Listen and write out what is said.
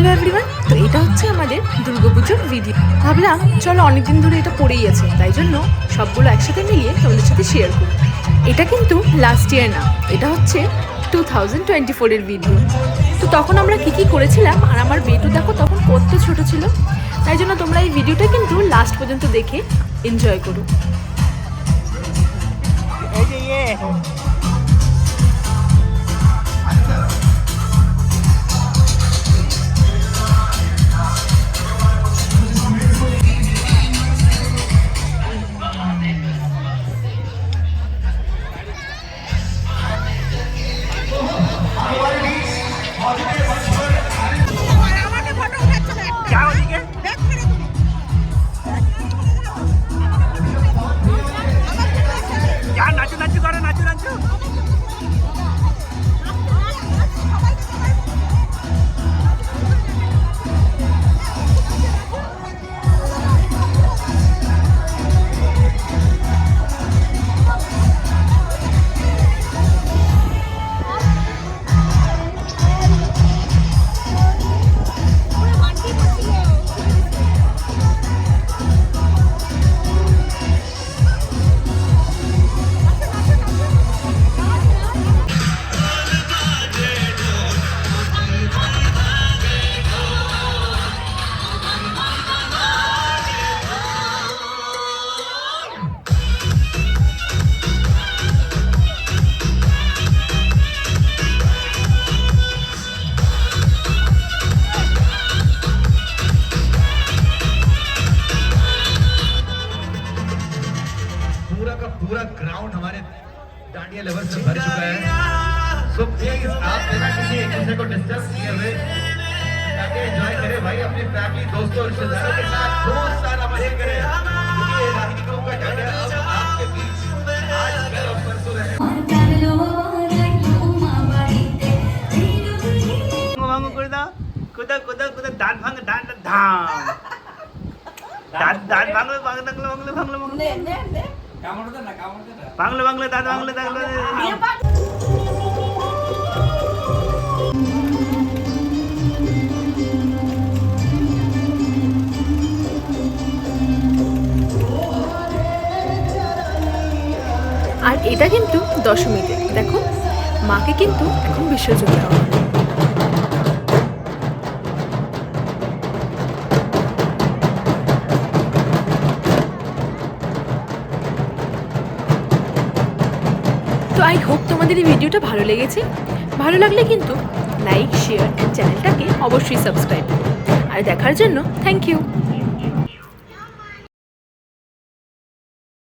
Hello everyone, তো এটা হচ্ছে আমাদের দুর্গাপুজোর ভিডিও। ভাবলাম চলো অনেকদিন ধরে এটা পড়েই আছে, তাই জন্য সবগুলো একসাথে মিলিয়ে তোমাদের সাথে শেয়ার করি। এটা কিন্তু লাস্ট ইয়ার না, এটা হচ্ছে 2024-এর ভিডিও। তো তখন আমরা কী করেছিলাম, আর আমার বেটু দেখো তখন কত ছোট ছিল। তাই জন্য তোমরা এই ভিডিওটা কিন্তু লাস্ট পর্যন্ত দেখে এনজয় করো। पूरा ग्राउंड हमारे डांडिया लेवल से भर चुका है। सो प्लीज आप बिना किसी एक दूसरे को डिस्टर्ब किए हुए ताकि एंजॉय करें भाई, अपनी फैमिली दोस्तों रिश्तेदारों के साथ बहुत सारा मजे करें, क्योंकि ये राहिनियों का डांडिया अब आपके बीच आज कल और परसों रहे। ভাঙো করে দাও, কোদা কোদা কোদা দাঁত ভাঙ দাঁত ধাম দাঁত দাঁত ভাঙলে ভাঙলে ভাঙলে ভাঙলে ভাঙলে বাংলা বাংলা দাদা বাংলা দাদা। আর এটা কিন্তু দশমীতে, দেখো মাকে কিন্তু এখন বিসর্জন দেওয়া হয়। তো আই হোপ তোমাদের এই ভিডিওটা ভালো লেগেছে। ভালো লাগলে কিন্তু লাইক, শেয়ার অ্যান্ড চ্যানেলটাকে অবশ্যই সাবস্ক্রাইব করো। আর দেখার জন্য থ্যাংক ইউ।